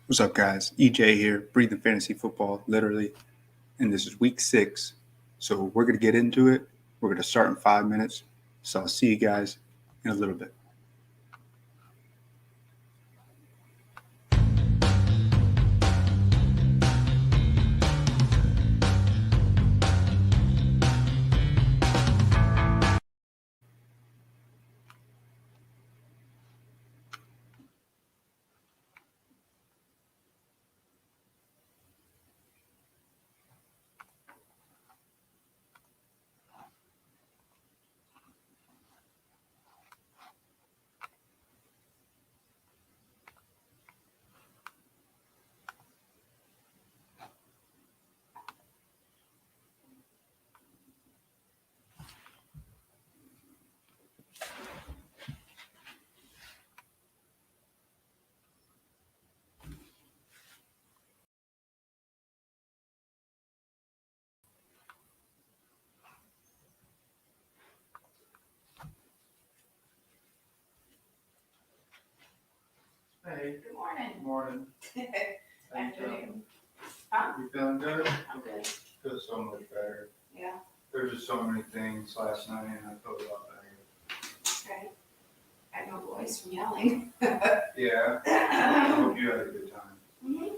What's up, guys? EJ here, breathing fantasy football, literally. And this is week 6. So we're going to get into it. We're going to start in 5 minutes. So I'll see you guys in a little bit. Hey, Good morning. good morning. How you feeling? Afternoon. Huh? You feeling good? I'm good. Feel so much better. Yeah. There's just so many things last night and I felt a lot better. Okay. I have no voice from yelling. Yeah, I hope you had a good time. Mhm.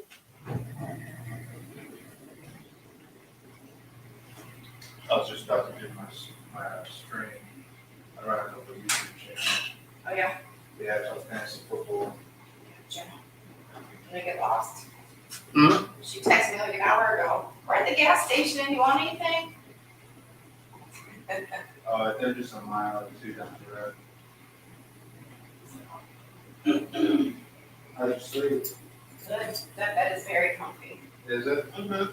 I was just about to do my stream. I run a couple of YouTube channels. Oh yeah. Yeah, it's like fantasy football. Did I get lost? Hmm? She texted me like an hour ago. We're at the gas station. You want anything? They're just a mile or two down the road. How's your sleep? Good. That bed is very comfy. Is it? Mm-hmm. Yeah,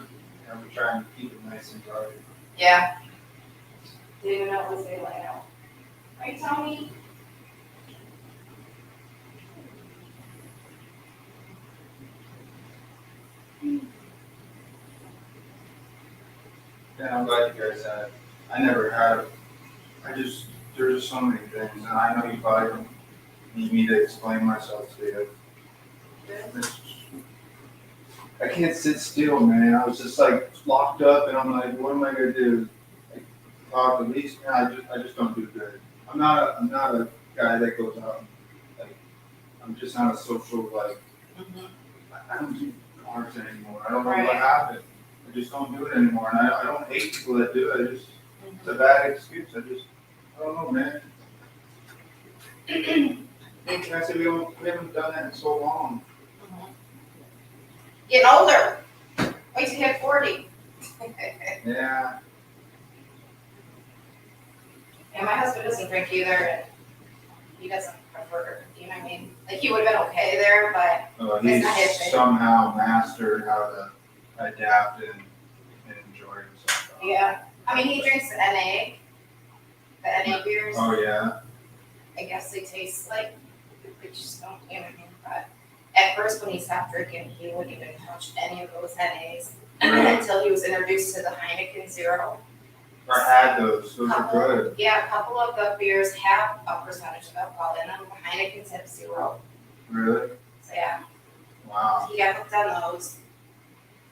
we're trying to keep it nice and dark. Yeah. Didn't even know it was daylight out. Right, Tony? Yeah, I'm glad you guys had. I never had. There's just so many things, and I know you probably don't need me to explain myself to you. It's- I can't sit still, man. I was just like locked up, and I'm like, what am I gonna do? Like, talk at least. I just don't do good. I'm not a guy that goes out. And, like, I'm just not a social like. Mm-hmm. I don't do cards anymore. I don't know Right. what happened. I just don't do it anymore, and I don't hate people that do it. Mm-hmm. It's a bad excuse. I don't know, man. I said we haven't done that in so long. Mm-hmm. Getting older. Wait till you hit 40. Yeah. And my husband doesn't drink either, and he doesn't prefer, you know what I mean? Like, he would have been okay there, but He's not his thing. somehow mastered how to adapt and enjoy himself. yeah. I mean, he drinks the NA beers. Oh yeah. I guess they taste like, they just don't, you know what I mean? But at first, when he stopped drinking, he wouldn't even touch any of those NAs until he was introduced to the Heineken Zero. I had those. Those are good. Yeah, a couple of the beers have a percentage of alcohol in them. The Heineken's have 0. Really? So yeah, Wow. he got hooked on those.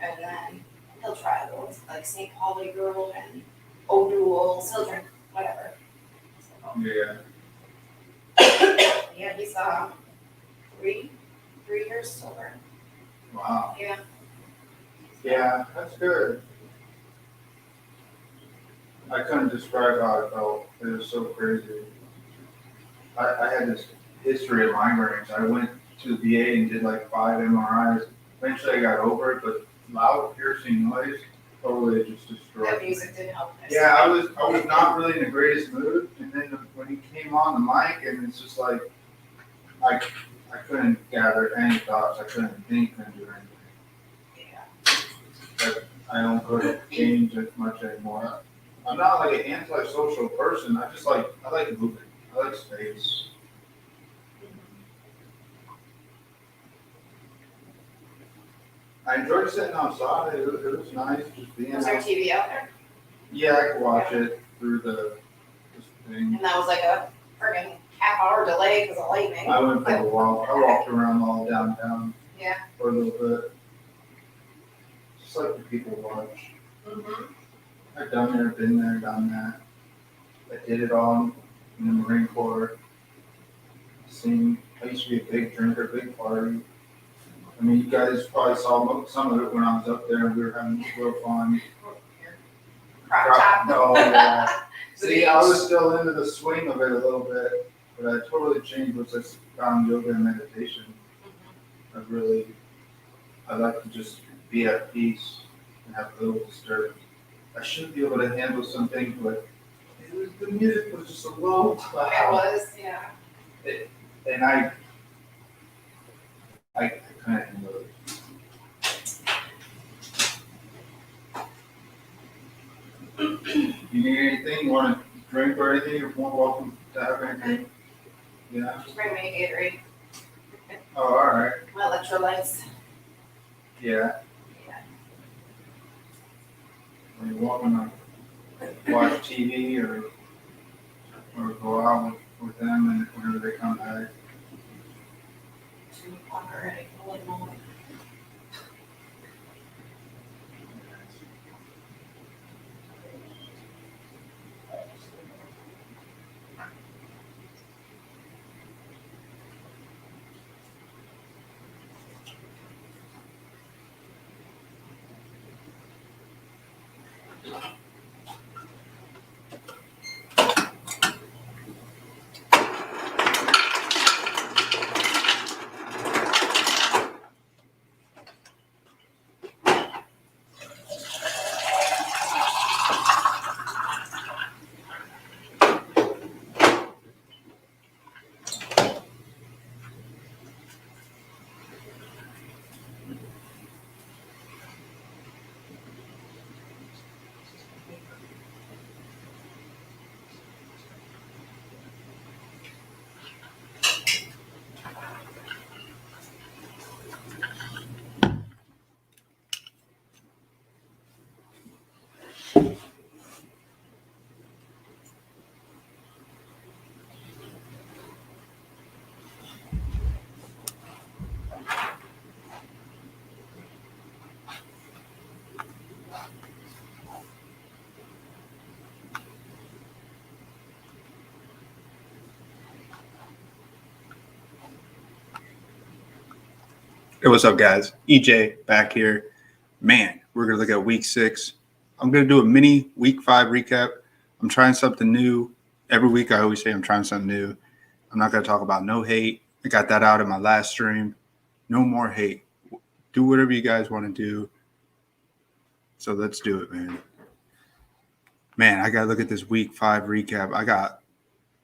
And then he'll try those, like St. Pauli Girl and O'Doul's. He'll drink whatever. So, Yeah. yeah, he's 3 years sober. Wow. Yeah. Yeah, that's good. I couldn't describe how I felt. It was so crazy. I had this history of migraines. I went to the VA and did like 5 MRIs. Eventually I got over it, but loud piercing noise totally just destroyed That me. music didn't help. Yeah, I was not really in the greatest mood, and then when he came on the mic, and it's just like I couldn't gather any thoughts. I couldn't think, couldn't do anything. Yeah. Like, I don't go to games as much anymore. I'm not like an antisocial person. I like moving. I like space. I enjoyed sitting outside. It was nice just being Was there out. TV out there? Yeah, I could watch it through this thing. And that was like a friggin' half-hour delay because of lightning. I went for a walk. I walked around all downtown. Yeah. For a little bit. Just like the people watch. Mm-hmm. I've done there, been there, done that. I did it all in the Marine Corps. I used to be a big drinker, big party. I mean, you guys probably saw some of it when I was up there and we were having real fun. Crop top. No, yeah. See, I was still into the swing of it a little bit, but I totally changed once I found yoga and meditation. I like to just be at peace and have little disturbance. I should be able to handle some things, but the music was just so low. It was, yeah. And I couldn't handle it. You need anything? You want to drink or anything? You're more welcome to have anything. Yeah. Just bring me a Gatorade. Oh, all right. My electrolytes. Yeah. Yeah. Are you welcome to watch TV or go out with them and whenever they come back? 2 o'clock already. Holy moly. Hey, what's up, guys? EJ back here. Man, we're going to look at week 6. I'm going to do a mini week 5 recap. I'm trying something new. Every week I always say I'm trying something new. I'm not going to talk about no hate. I got that out in my last stream. No more hate. Do whatever you guys want to do. So let's do it, man. Man, I got to look at this week 5 recap.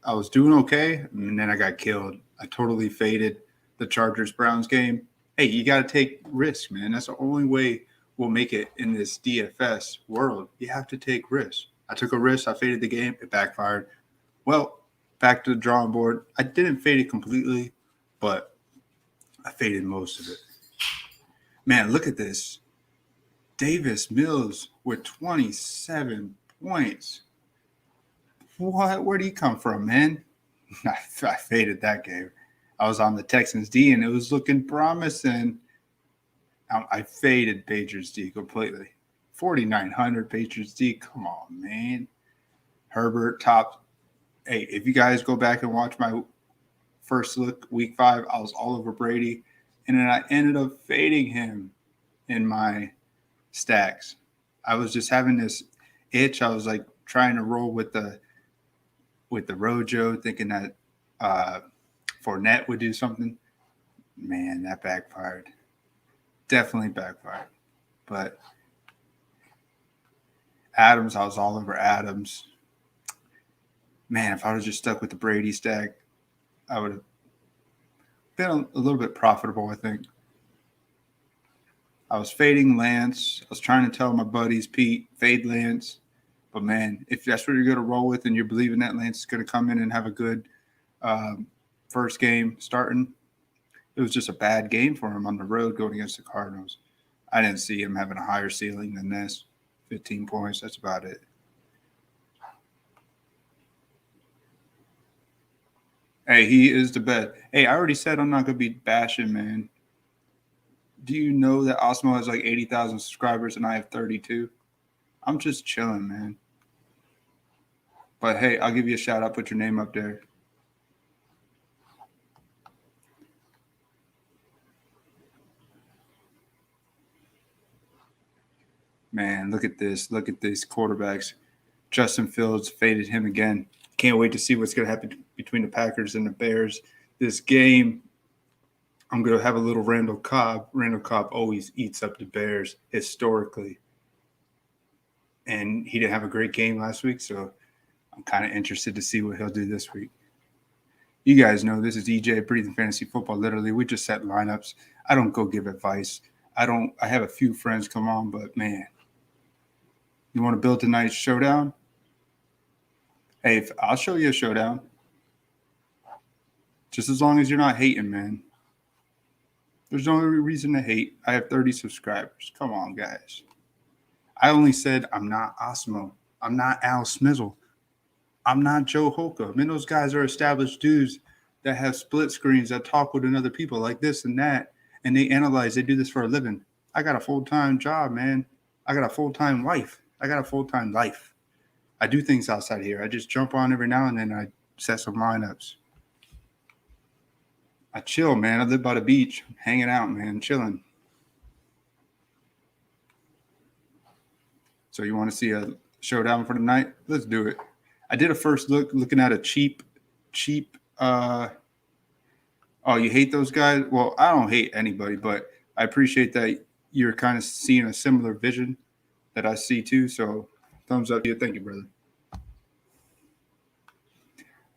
I was doing okay, and then I got killed. I totally faded the Chargers-Browns game. Hey, you got to take risks, man. That's the only way we'll make it in this DFS world. You have to take risks. I took a risk. I faded the game. It backfired. Well, back to the drawing board. I didn't fade it completely, but I faded most of it. Man, look at this. Davis Mills with 27 points. What? Where'd he come from, man? I faded that game. I was on the Texans D, and it was looking promising. I faded Patriots D completely. 4,900 Patriots D. Come on, man. Herbert top. Hey, if you guys go back and watch my first look, week 5, I was all over Brady, and then I ended up fading him in my stacks. I was just having this itch. I was like trying to roll with the Rojo, thinking that Fournette would do something. Man, that backfired. Definitely backfired. But Adams, I was all over Adams. Man, if I was just stuck with the Brady stack, I would have been a little bit profitable, I think. I was fading Lance. I was trying to tell my buddies, Pete, fade Lance. But, man, if that's what you're going to roll with and you're believing that Lance is going to come in and have a good first game starting, it was just a bad game for him on the road going against the Cardinals. I didn't see him having a higher ceiling than this. 15 points, that's about it. Hey, he is the best. Hey, I already said I'm not going to be bashing, man. Do you know that Osmo has like 80,000 subscribers and I have 32? I'm just chilling, man. But hey, I'll give you a shout out. Put your name up there. Man, look at this. Look at these quarterbacks. Justin Fields faded him again. Can't wait to see what's going to happen between the Packers and the Bears. This game, I'm going to have a little Randall Cobb. Randall Cobb always eats up the Bears historically. And he didn't have a great game last week, so I'm kind of interested to see what he'll do this week. You guys know this is EJ, Breathing Fantasy Football. Literally, we just set lineups. I don't go give advice. I have a few friends come on, but man, you want to build tonight's showdown? Hey, I'll show you a showdown. Just as long as you're not hating, man. There's no reason to hate. I have 30 subscribers. Come on, guys. I only said I'm not Osmo. I'm not Al Smizzle. I'm not Joe Hoka. Man, those guys are established dudes that have split screens that talk with another people like this and that, and they analyze. They do this for a living. I got a full-time job, man. I got a full-time wife. I got a full-time life. I do things outside here. I just jump on every now and then. I set some lineups. I chill, man. I live by the beach, hanging out, man, chilling. So you want to see a showdown for tonight? Let's do it. I did a first look, looking at a cheap. Oh, you hate those guys? Well, I don't hate anybody, but I appreciate that you're kind of seeing a similar vision that I see too. So thumbs up to you. Thank you, brother.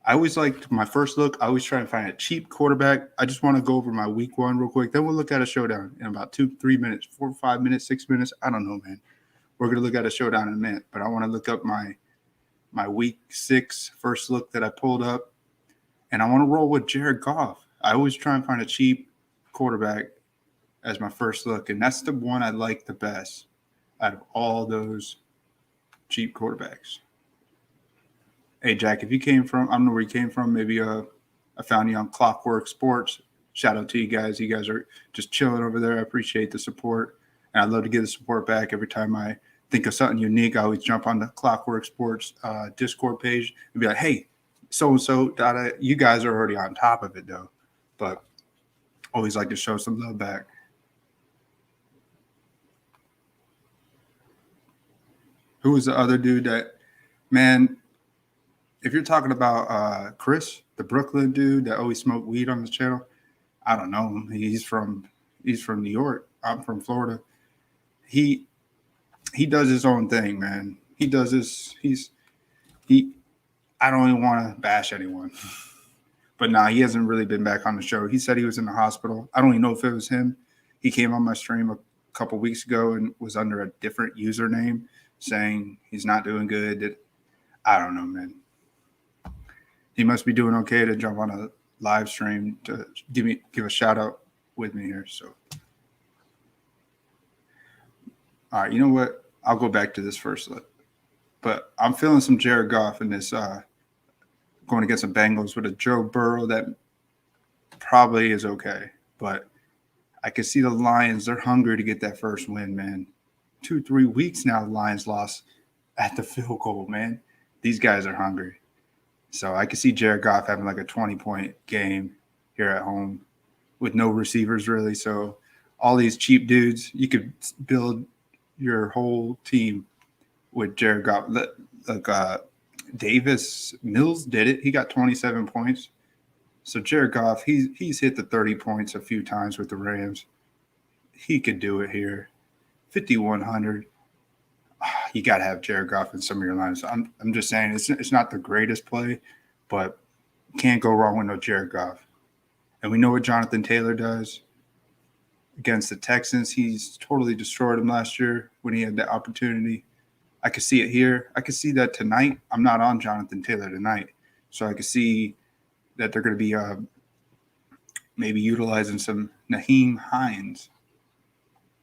I always like my first look. I always try and find a cheap quarterback. I just want to go over my week one real quick. Then we'll look at a showdown in about 2-3 minutes, 4 5 minutes, 6 minutes. I don't know, man. We're going to look at a showdown in a minute, but I want to look up my week 6 first look that I pulled up, and I want to roll with Jared Goff. I always try and find a cheap quarterback as my first look, and that's the one I like the best out of all those cheap quarterbacks. Hey, Jack, if you came from, I don't know where you came from. Maybe I found you on Clockwork Sports. Shout out to you guys. You guys are just chilling over there. I appreciate the support, and I'd love to give the support back every time I think of something unique. I always jump on the Clockwork Sports Discord page and be like, hey, so-and-so, you guys are already on top of it, though. But always like to show some love back. Who was the other dude that, man, if you're talking about Chris, the Brooklyn dude that always smoked weed on his channel, I don't know him. He's from New York. I'm from Florida. He does his own thing, man. He does this. I don't even want to bash anyone. But nah, he hasn't really been back on the show. He said he was in the hospital. I don't even know if it was him. He came on my stream a couple weeks ago and was under a different username saying he's not doing good. I don't know, man. He must be doing okay to jump on a live stream to give a shout out with me here. So, all right, you know what? I'll go back to this first look. But I'm feeling some Jared Goff in this going against the Bengals with a Joe Burrow that probably is okay. But I can see the Lions. They're hungry to get that first win, man. 2-3 weeks now, the Lions lost at the field goal, man. These guys are hungry. So I can see Jared Goff having like a 20-point game here at home with no receivers really. So all these cheap dudes, you could build your whole team with Jared Goff. Like Davis Mills did it. He got 27 points. So Jared Goff, he's hit the 30 points a few times with the Rams. He could do it here. 5,100. You got to have Jared Goff in some of your lines. I'm just saying it's not the greatest play, but can't go wrong with no Jared Goff. And we know what Jonathan Taylor does against the Texans. He's totally destroyed them last year when he had the opportunity. I could see it here. I could see that tonight. I'm not on Jonathan Taylor tonight, so I could see that they're going to be maybe utilizing some Naheem Hines.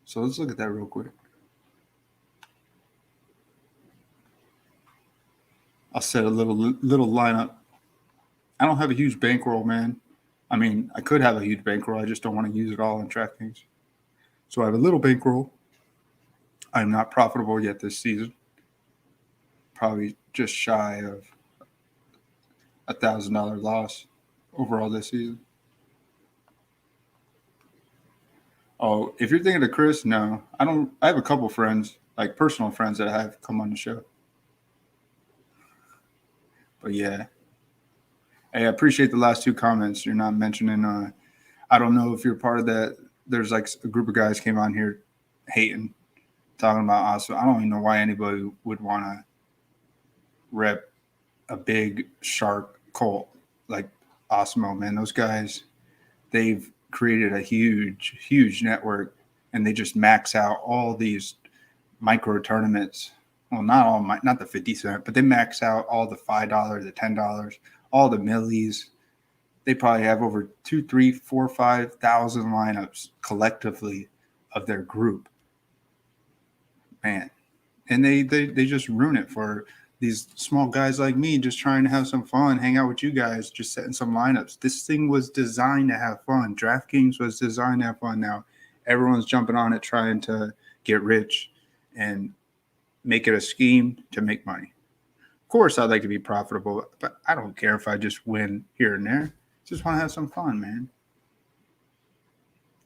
So let's look at that real quick. I'll set a little lineup. I don't have a huge bankroll, man. I mean, I could have a huge bankroll. I just don't want to use it all in DraftKings. So I have a little bankroll. I'm not profitable yet this season. Probably just shy of $1,000 loss overall this season. Oh, if you're thinking of Chris, no, I don't. I have a couple friends, like personal friends, that have come on the show. But yeah, hey, I appreciate the last two comments. You're not mentioning. I don't know if you're part of that. There's like a group of guys came on here hating, talking about us. I don't even know why anybody would want to rep a big shark cult like Osmo, man. Those guys, they've created a huge network, and they just max out all these micro tournaments. Well, not the 50 cent, but they max out all the $5, the $10, all the millies. They probably have over 2, 3, 4, 5,000 lineups collectively of their group. Man. And they just ruin it for these small guys like me, just trying to have some fun, hang out with you guys, just setting some lineups. This thing was designed to have fun. DraftKings was designed to have fun. Now everyone's jumping on it, trying to get rich and make it a scheme to make money. Of course, I'd like to be profitable, but I don't care if I just win here and there. Just want to have some fun, man.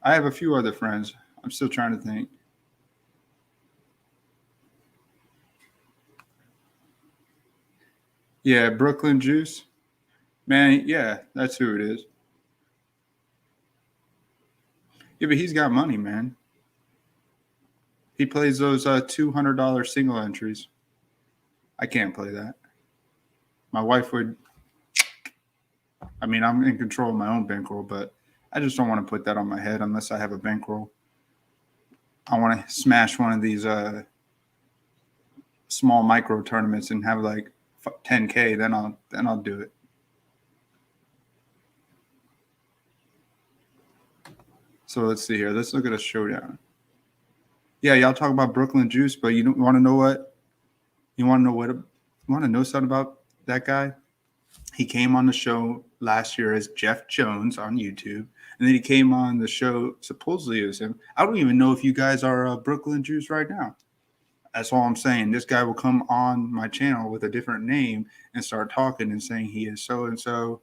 I have a few other friends. I'm still trying to think. Yeah, Brooklyn Juice. Man, yeah, that's who it is. Yeah, but he's got money, man. He plays those $200 single entries. I can't play that. My wife would. I mean, I'm in control of my own bankroll, but I just don't want to put that on my head unless I have a bankroll. I want to smash one of these small micro tournaments and have like 10K. Then I'll do it. So let's see here. Let's look at a showdown. Yeah, y'all talk about Brooklyn Juice, but you don't want to know what? You want to know something about that guy? He came on the show last year as Jeff Jones on YouTube, and then he came on the show supposedly as him. I don't even know if you guys are Brooklyn Juice right now. That's all I'm saying. This guy will come on my channel with a different name and start talking and saying he is so and so,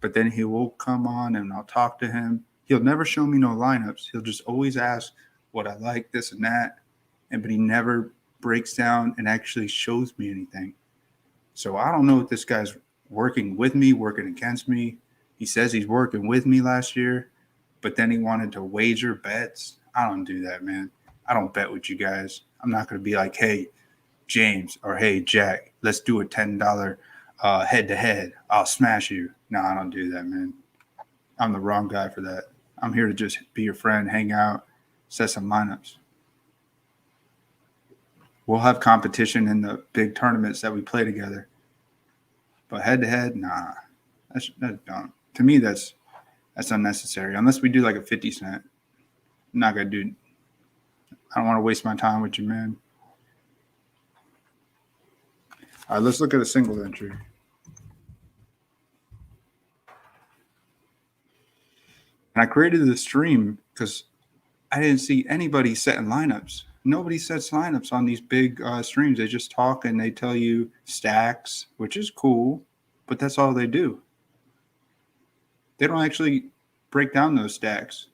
but then he will come on and I'll talk to him. He'll never show me no lineups. He'll just always ask what I like, this and that, but he never breaks down and actually shows me anything. So I don't know if this guy's working with me, working against me. He says he's working with me last year, but then he wanted to wager bets. I don't do that, man. I don't bet with you guys. I'm not going to be like, hey, James, or hey, Jack, let's do a $10 head-to-head. I'll smash you. No, I don't do that, man. I'm the wrong guy for that. I'm here to just be your friend, hang out, set some lineups. We'll have competition in the big tournaments that we play together. But head-to-head, nah. That's dumb. To me, that's unnecessary. Unless we do like a 50 cent. I'm not going to do – I don't want to waste my time with you, man. All right, let's look at a single entry. And I created this stream because I didn't see anybody setting lineups. Nobody sets lineups on these big streams. They just talk and they tell you stacks, which is cool, but that's all they do. They don't actually break down those stacks.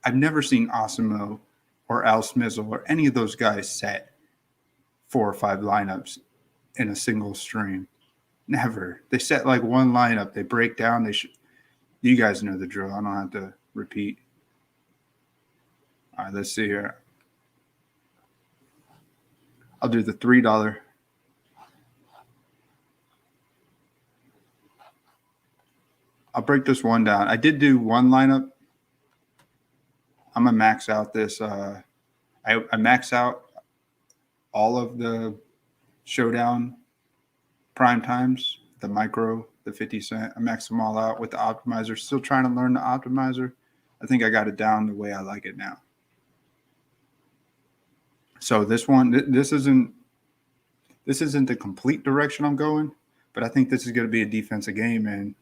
I've never seen Osimo or Al Smizzle or any of those guys set 4 or 5 lineups in a single stream. Never. They set like one lineup. They break down. You guys know the drill. I don't have to repeat. All right, let's see here. I'll do the $3. I'll break this one down. I did do one lineup. I'm going to max out this. I max out all of the showdown prime times, the micro, the 50 cent. I max them all out with the optimizer. Still trying to learn the optimizer. I think I got it down the way I like it now. So this one, this isn't the complete direction I'm going, but I think this is going to be a defensive game, and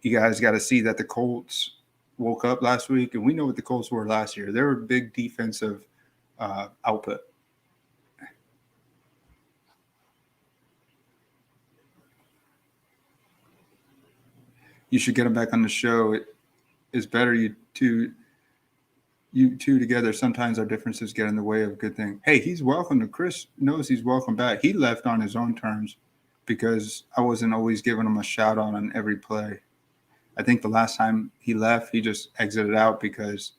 you guys got to see that the Colts woke up last week, and we know what the Colts were last year. They were big defensive output. You should get them back on the show. It is better you two together. Sometimes our differences get in the way of a good thing. Hey, he's welcome. To Chris knows he's welcome back. He left on his own terms because I wasn't always giving him a shout out on every play. I think the last time he left, he just exited out because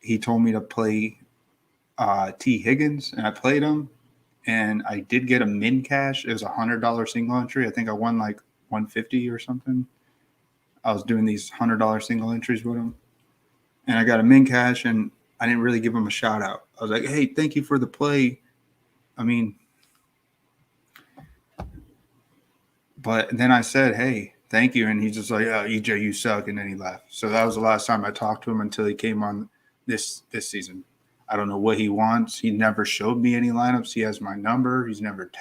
he told me to play T. Higgins, and I played him, and I did get a min cash. It was $100 single entry. I think I won like $150 or something. I was doing these $100 single entries with him, and I got a min cash, and I didn't really give him a shout out. I was like, hey, thank you for the play. I mean, but then I said, hey, thank you. And he's just like, oh, EJ, you suck. And then he left. So that was the last time I talked to him until he came on this season. I don't know what he wants. He never showed me any lineups. He has my number. He's never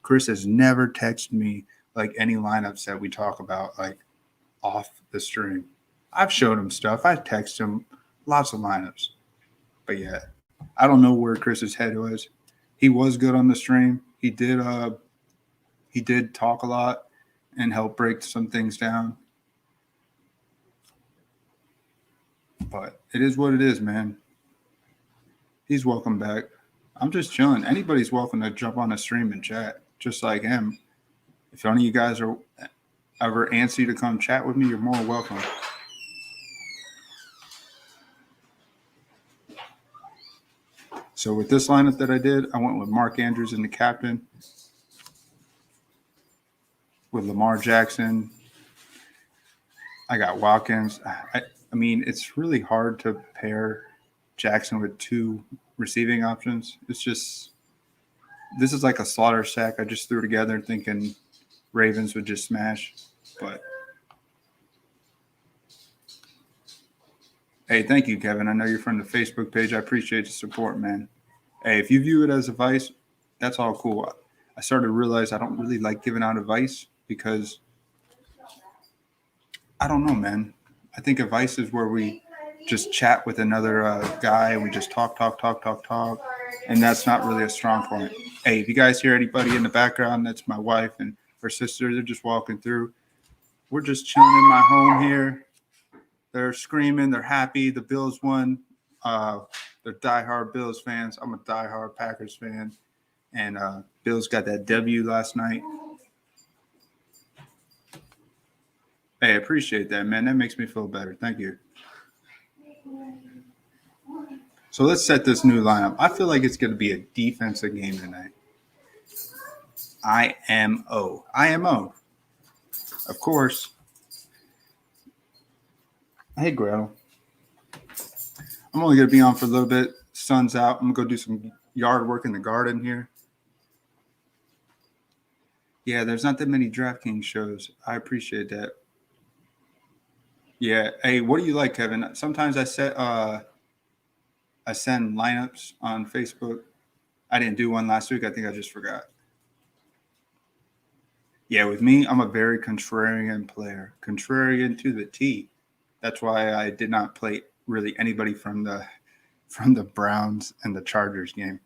Chris has never texted me like any lineups that we talk about, like off the stream. I've showed him stuff. I text him lots of lineups. But yeah, I don't know where Chris's head was. He was good on the stream. He did talk a lot and help break some things down. But it is what it is, man. He's welcome back. I'm just chilling. Anybody's welcome to jump on a stream and chat, just like him. If any of you guys are ever antsy to come chat with me, you're more welcome. So with this lineup that I did, I went with Mark Andrews in the captain, with Lamar Jackson. I got Watkins. I mean, it's really hard to pair Jackson with two receiving options. It's just, this is like a slaughter sack I just threw together thinking Ravens would just smash. But hey, thank you, Kevin. I know you're from the Facebook page. I appreciate the support, man. Hey, if you view it as advice, that's all cool. I started to realize I don't really like giving out advice because I don't know, man. I think advice is where we just chat with another guy and we just talk. And that's not really a strong point. Hey, if you guys hear anybody in the background, that's my wife and her sister. They're just walking through. We're just chilling in my home here. They're screaming. They're happy. The Bills won. They're diehard Bills fans. I'm a diehard Packers fan. And Bills got that W last night. Hey, I appreciate that, man. That makes me feel better. Thank you. So let's set this new lineup. I feel like it's going to be a defensive game tonight. IMO. Of course. Hey, Gretel. I'm only going to be on for a little bit. Sun's out. I'm going to go do some yard work in the garden here. Yeah, there's not that many DraftKings shows. I appreciate that. Yeah. Hey, what do you like, Kevin? Sometimes I send lineups on Facebook. I didn't do one last week. I think I just forgot. Yeah, with me, I'm a very contrarian player. Contrarian to the T. That's why I did not play really anybody from the Browns and the Chargers game.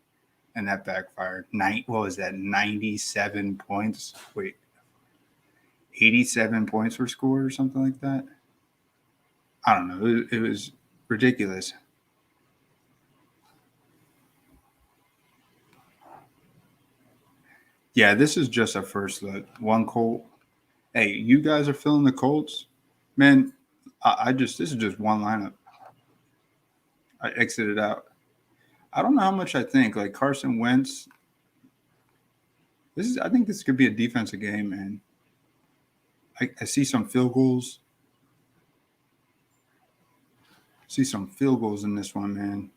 And that backfired. What was that? 97 points? Wait. 87 points were scored or something like that? I don't know. It was ridiculous. Yeah, this is just a first look. One Colt. Hey, you guys are feeling the Colts? Man, this is just one lineup. I exited out. I don't know how much I think. Like Carson Wentz. I think this could be a defensive game, man. I see some field goals. See some field goals in this one, man.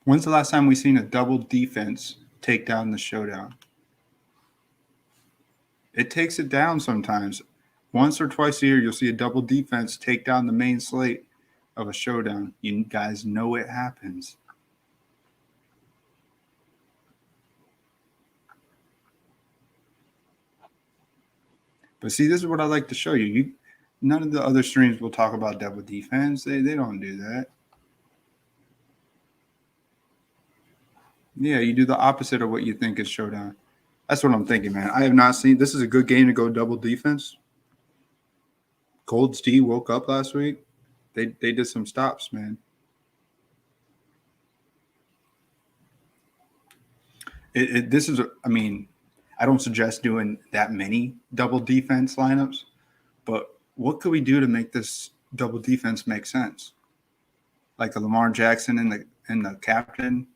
When's the last time we seen a double defense take down the showdown? It takes it down sometimes. Once or twice a year, you'll see a double defense take down the main slate of a showdown. You guys know it happens. But see, this is what I like to show you. None of the other streams will talk about double defense. They don't do that. Yeah, you do the opposite of what you think is showdown. That's what I'm thinking, man. I have not seen. This is a good game to go double defense. Gold's D woke up last week. They did some stops, man. This is, I mean, I don't suggest doing that many double defense lineups, but what could we do to make this double defense make sense? Like the Lamar Jackson and the captain.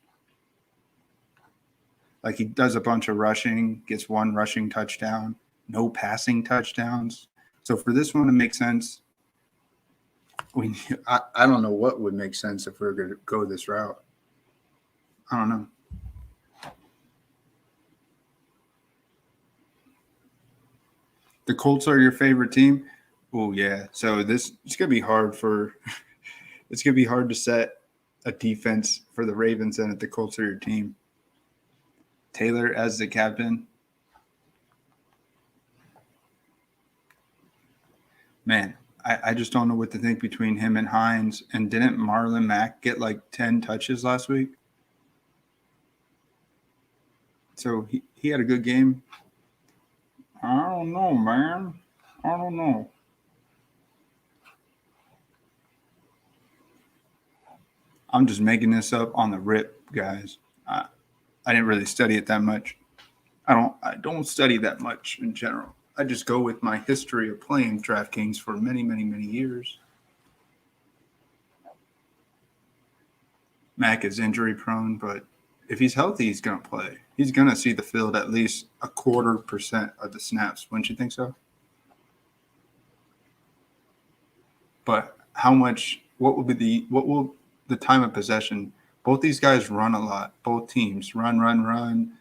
Like he does a bunch of rushing, gets one rushing touchdown, no passing touchdowns. So for this one to make sense, I don't know what would make sense if we we're going to go this route. I don't know. The Colts are your favorite team? Oh yeah. So it's gonna be hard it's gonna be hard to set a defense for the Ravens and if the Colts are your team. Taylor as the captain. Man, I just don't know what to think between him and Hines. And didn't Marlon Mack get like 10 touches last week? So he had a good game. I don't know, man. I don't know. I'm just making this up on the rip, guys. I didn't really study it that much. I don't study that much in general. I just go with my history of playing DraftKings for many, many, many years. Mac is injury prone, but if he's healthy, he's going to play. He's going to see the field at least 0.25% of the snaps. Wouldn't you think so? But what will the time of possession? Both these guys run a lot. Both teams run.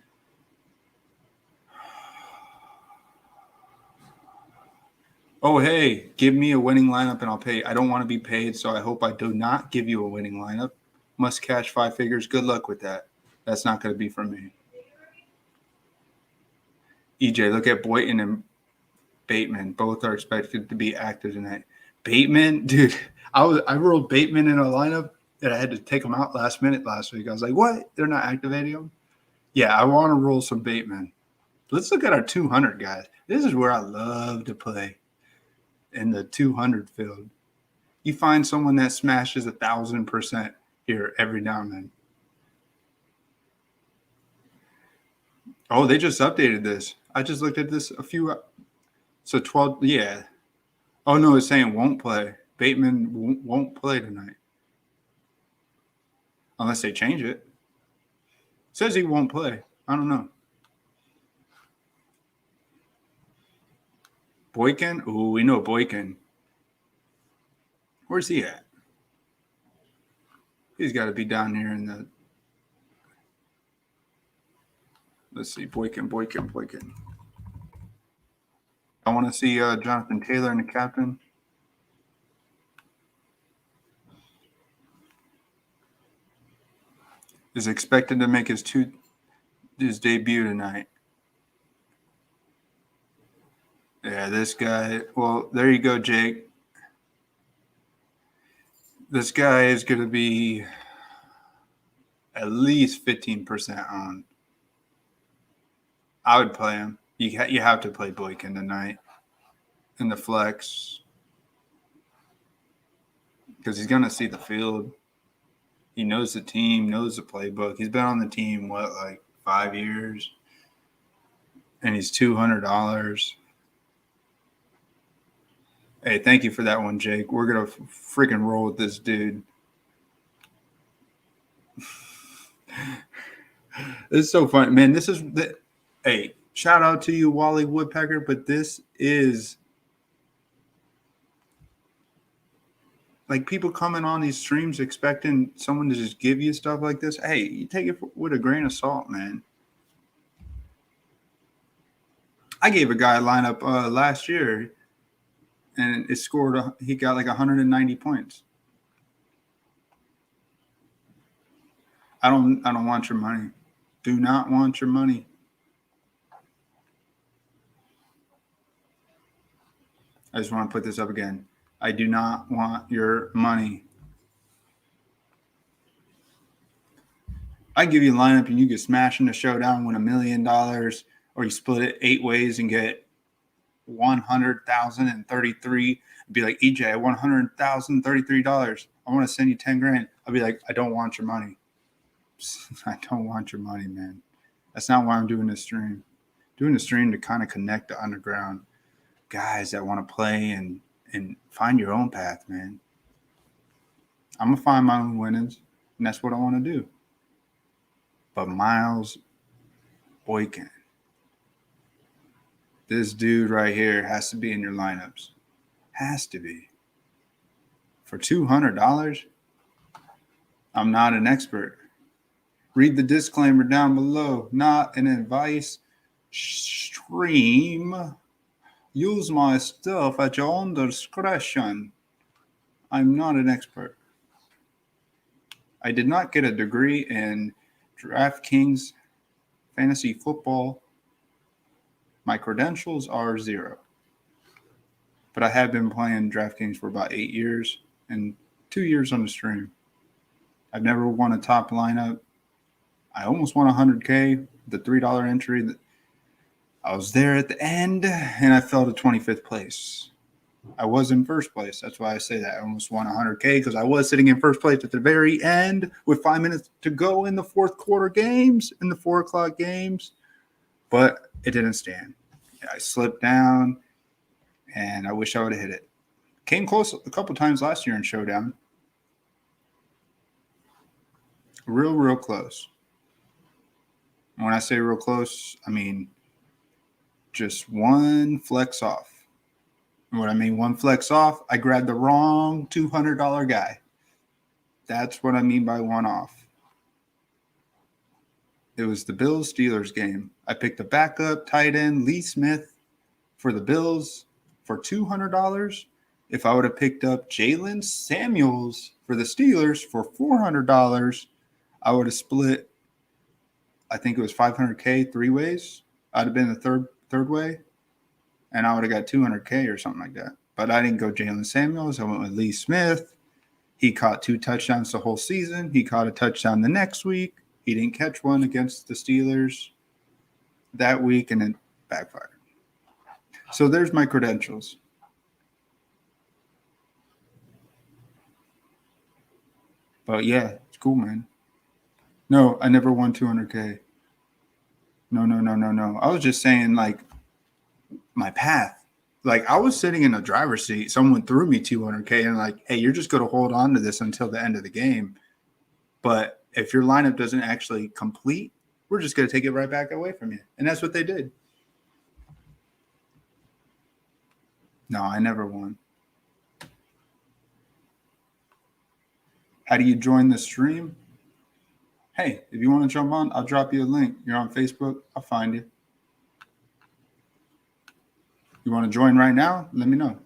Oh, hey, give me a winning lineup and I'll pay. I don't want to be paid, so I hope I do not give you a winning lineup. Must cash 5 figures. Good luck with that. That's not going to be for me. EJ, look at Boynton and Bateman. Both are expected to be active tonight. Bateman, dude, I rolled Bateman in a lineup that I had to take him out last minute last week. I was like, what? They're not activating him? Yeah, I want to roll some Bateman. Let's look at our 200 guys. This is where I love to play. In the 200 field, you find someone that smashes 1,000% here every now and then. Oh, they just updated this. I just looked at this a few. So 12, yeah. Oh no, it's saying won't play. Bateman won't play tonight, unless they change it. Says he won't play. I don't know. Boykin? Ooh, we know Boykin. Where's he at? He's got to be down here in the. Let's see, Boykin. I want to see Jonathan Taylor and the captain. Is expected to make his debut tonight. Yeah, this guy. Well, there you go, Jake. This guy is going to be at least 15% on. I would play him. You have to play Boykin tonight in the flex because he's going to see the field. He knows the team, knows the playbook. He's been on the team, like 5 years? And he's $200. Hey, thank you for that one, Jake. We're going to freaking roll with this dude. It's so fun. Man, hey, shout out to you, Wally Woodpecker, but this is like people coming on these streams expecting someone to just give you stuff like this. Hey, you take it with a grain of salt, man. I gave a guy a lineup last year, and it scored. He got like 190 points. I don't want your money. Do not want your money. I just want to put this up again. I do not want your money. I give you a lineup and you get smashed in a showdown, win $1 million, or you split it 8 ways and get 100,033. Be like, EJ, I won $100,033. I want to send you 10 grand. I'll be like, I don't want your money. I don't want your money, man. That's not why I'm doing this stream. Doing the stream to kind of connect the underground guys that want to play and find your own path, man. I'm gonna find my own winnings, and that's what I want to do. But Miles Boykin, this dude right here has to be in your lineups. Has to be. For $200, I'm not an expert. Read the disclaimer down below. Not an advice stream. Use my stuff at your own discretion. I'm not an expert. I did not get a degree in DraftKings fantasy football. My credentials are 0. But I have been playing DraftKings for about 8 years and 2 years on the stream. I've never won a top lineup. I almost won 100K, the $3 entry. I was there at the end, and I fell to 25th place. I was in first place. That's why I say that. I almost won 100K because I was sitting in first place at the very end with 5 minutes to go in the fourth quarter games, in the 4 o'clock games. But it didn't stand. I slipped down, and I wish I would have hit it. Came close a couple times last year in Showdown. Real close. And when I say real close, I mean just one flex off. And what I mean one flex off, I grabbed the wrong $200 guy. That's what I mean by one off. It was the Bills-Steelers game. I picked a backup tight end, Lee Smith, for the Bills for $200. If I would have picked up Jalen Samuels for the Steelers for $400, I would have split, I think it was 500K 3 ways. I'd have been the third way, and I would have got 200K or something like that. But I didn't go Jalen Samuels. I went with Lee Smith. He caught 2 touchdowns the whole season. He caught a touchdown the next week. He didn't catch one against the Steelers that week, and it backfired. So there's my credentials. But yeah, it's cool, man. No, I never won 200K. No. I was just saying, like, my path. Like, I was sitting in the driver's seat. Someone threw me 200K and like, hey, you're just going to hold on to this until the end of the game. But if your lineup doesn't actually complete, we're just going to take it right back away from you. And that's what they did. No, I never won. How do you join the stream? Hey, if you want to jump on, I'll drop you a link. You're on Facebook, I'll find you. You want to join right now? Let me know.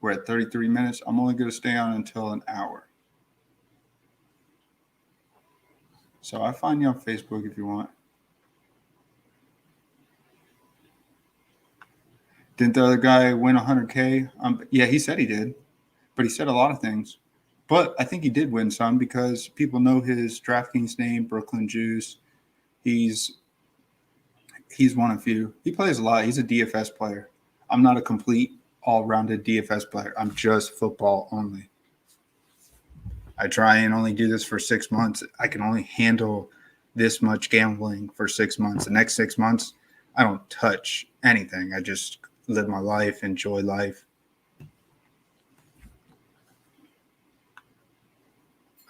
We're at 33 minutes. I'm only going to stay on until an hour. So I'll find you on Facebook if you want. Didn't the other guy win 100K? Yeah, he said he did. But he said a lot of things. But I think he did win some because people know his DraftKings name, Brooklyn Juice. He's one of few. He plays a lot. He's a DFS player. I'm not a complete, all-rounded DFS player. I'm just football only. I try and only do this for 6 months. I can only handle this much gambling for 6 months. The next 6 months, I don't touch anything. I just live my life, enjoy life.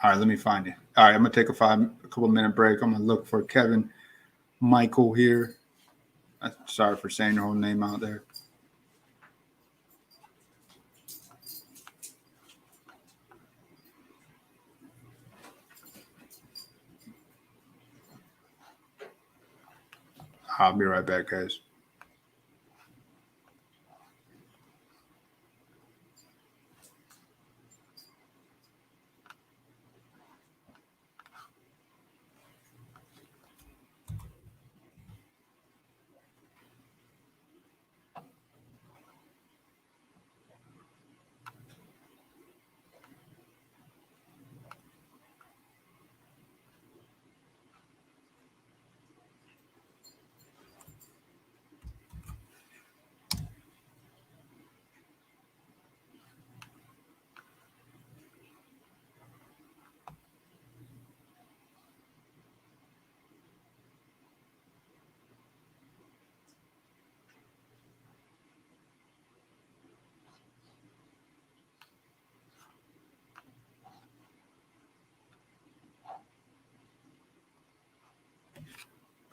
All right, let me find you. All right, I'm going to take a couple minute break. I'm going to look for Kevin Michael here. Sorry for saying your whole name out there. I'll be right back, guys.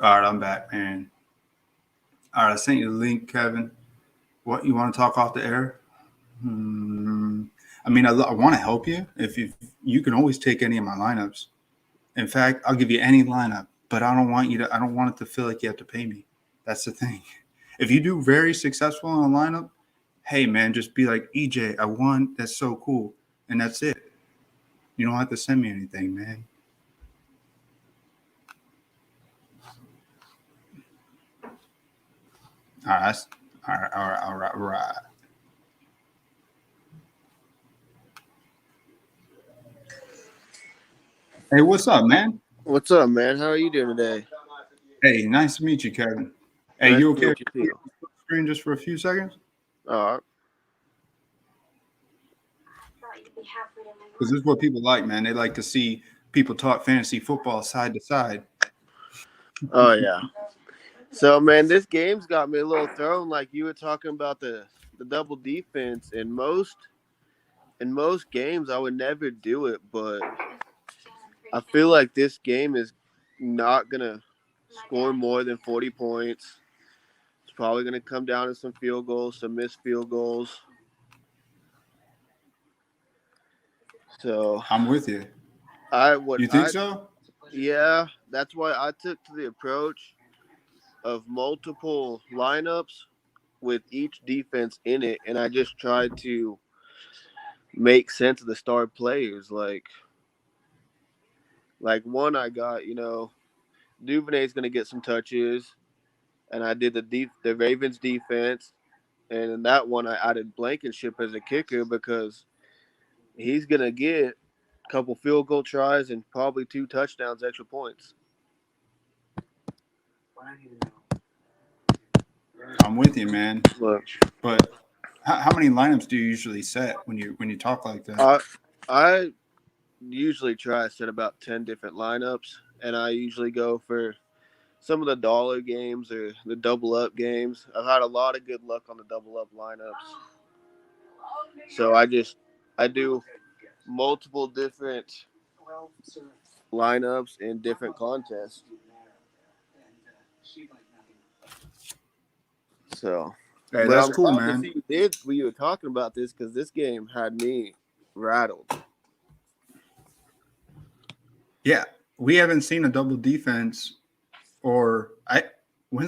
All right, I'm back, man. All right, I sent you the link, Kevin. What, you want to talk off the air? I mean, I want to help you. If you can always take any of my lineups. In fact, I'll give you any lineup, but I don't want it to feel like you have to pay me. That's the thing. If you do very successful in a lineup, hey man, just be like, EJ, I won. That's so cool. And that's it. You don't have to send me anything, man. All right. All right. Hey, what's up, man? What's up, man? How are you doing today? Hey, nice to meet you, Kevin. Hey, Nice you to okay? meet you too. Screen just for a few seconds? All right. Because this is what people like, man. They like to see people talk fantasy football side to side. Oh yeah. So man, this game's got me a little thrown. Like you were talking about the double defense. In most games, I would never do it, but I feel like this game is not gonna score more than 40 points. It's probably gonna come down to some field goals, some missed field goals. So I'm with you. You think so? Yeah, that's why I took to the approach of multiple lineups with each defense in it, and I just tried to make sense of the star players. Like one I got, Duvernay's gonna get some touches, and I did the Ravens defense, and in that one I added Blankenship as a kicker because he's gonna get a couple field goal tries and probably 2 touchdowns, extra points. I'm with you, man. Look, But how many lineups do you usually set when you talk like that? I usually try to set about 10 different lineups, and I usually go for some of the dollar games or the double up games. I've had a lot of good luck on the double up lineups. So I do multiple different lineups in different contests. So, Hey, but that's I'm cool, glad to man. see you did when you were talking about this because this game had me rattled. Yeah, we haven't seen a double defense, when's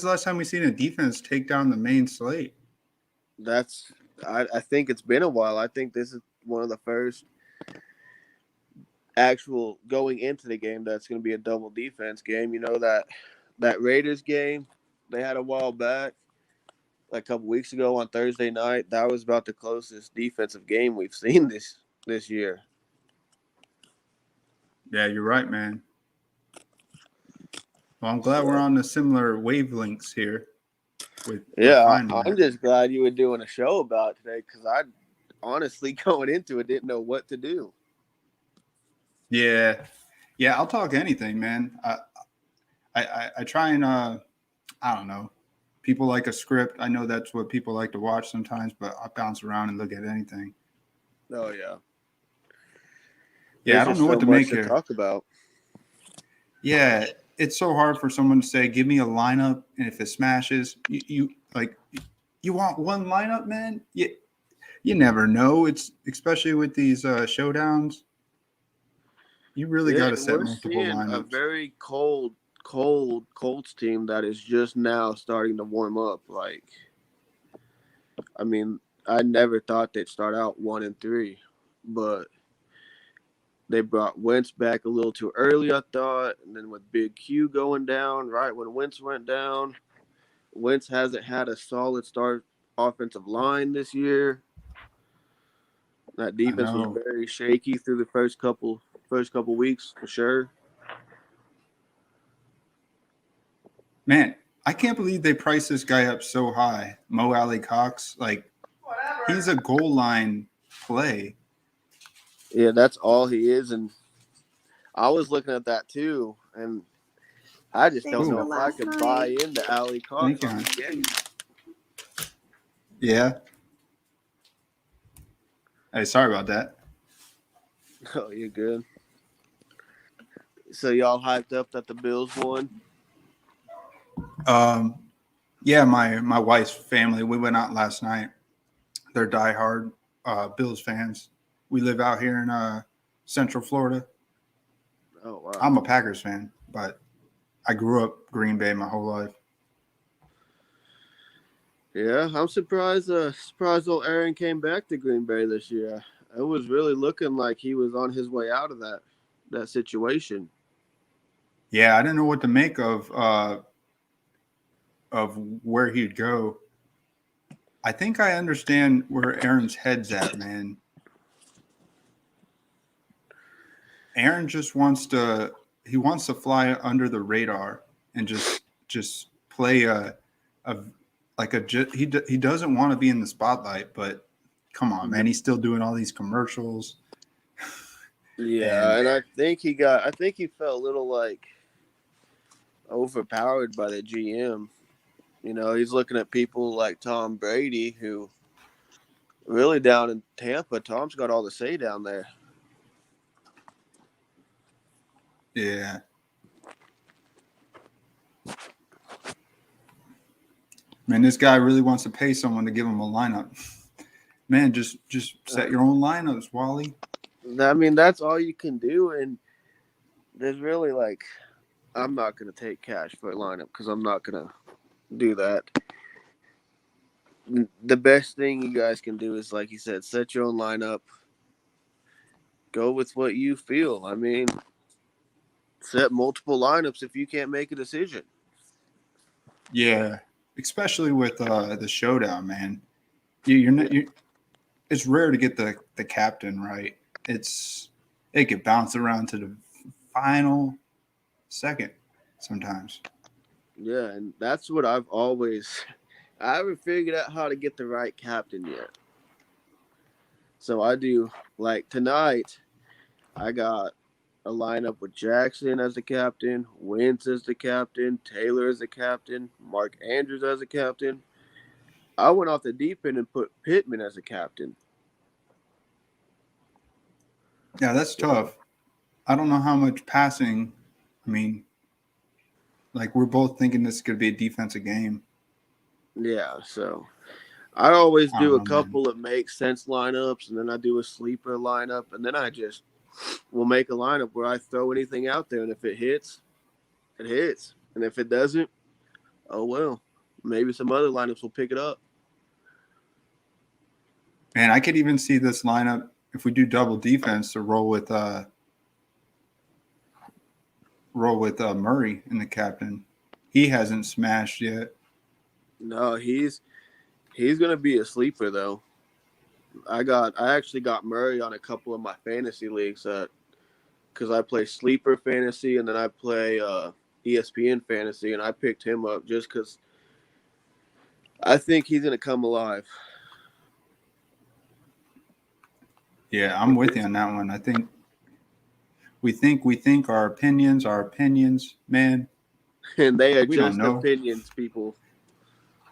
the last time we seen a defense take down the main slate? I think it's been a while. I think this is one of the first actual going into the game that's going to be a double defense game. You know that Raiders game they had a while back, like a couple weeks ago on Thursday night. That was about the closest defensive game we've seen this year. Yeah, you're right, man. Well, I'm glad we're on the similar wavelengths here. I'm just glad you were doing a show about it today because I honestly going into it didn't know what to do. Yeah, I'll talk anything, man. I try and I don't know. People like a script. I know that's what people like to watch sometimes, but I bounce around and look at anything. Oh yeah. Yeah, I don't know what to make to here. talk about. Yeah, it's so hard for someone to say, "Give me a lineup," and if it smashes, you want one lineup, man. You never know. It's especially with these showdowns. You really got to set We're multiple seeing a lineups. very cold Colts team that is just now starting to warm up. I mean, I never thought they'd start out 1-3, but they brought Wentz back a little too early, I thought. And then with Big Q going down, right when Wentz went down, Wentz hasn't had a solid start offensive line this year. That defense was very shaky through the first couple weeks for sure. Man, I can't believe they priced this guy up so high. Mo Alley Cox, he's a goal line play. Yeah, that's all he is. And I was looking at that too, and I just don't know if I could buy into Alley Cox on this game. Yeah. Hey, sorry about that. Oh, you're good. So y'all hyped up that the Bills won? Yeah, my wife's family. We went out last night. They're diehard Bills fans. We live out here in Central Florida. Oh wow. I'm a Packers fan, but I grew up Green Bay my whole life. Yeah, I'm surprised. Surprised old Aaron came back to Green Bay this year. It was really looking like he was on his way out of that situation. Yeah, I didn't know what to make of where he'd go. I think I understand where Aaron's head's at, man. Aaron just wants to fly under the radar and just play a like a he doesn't want to be in the spotlight, but come on, man, he's still doing all these commercials. Yeah, and I think he felt a little like overpowered by the GM. You know, he's looking at people like Tom Brady, who really down in Tampa, Tom's got all the say down there. Yeah. Man, this guy really wants to pay someone to give him a lineup. Man, just set your own lineups, Wally. I mean, that's all you can do, and there's really like, I'm not going to take cash for a lineup because I'm not going to do that. The best thing you guys can do is, like you said, set your own lineup. Go with what you feel. I mean, set multiple lineups if you can't make a decision. Yeah, especially with the showdown, man. You're not. It's rare to get the captain right. It could bounce around to the final second sometimes. Yeah, and that's what I haven't figured out how to get the right captain yet. So I do, like tonight, I got a lineup with Jackson as the captain, Wentz as the captain, Taylor as the captain, Mark Andrews as the captain. I went off the deep end and put Pittman as a captain. Yeah, that's tough. I don't know how much passing. I mean, like we're both thinking this is going to be a defensive game. Yeah, so I always I don't do a know, man. couple of make sense lineups, and then I do a sleeper lineup, and then I just will make a lineup where I throw anything out there, and if it hits, it hits. And if it doesn't, oh well. Maybe some other lineups will pick it up. Man, I could even see this lineup if we do double defense to roll with Murray in the captain. He hasn't smashed yet. No, he's gonna be a sleeper though. I actually got Murray on a couple of my fantasy leagues because I play sleeper fantasy and then I play ESPN fantasy, and I picked him up just because I think he's gonna come alive. Yeah, I'm with you on that one. I think we think our opinions, man. And they are We don't just know. opinions, people.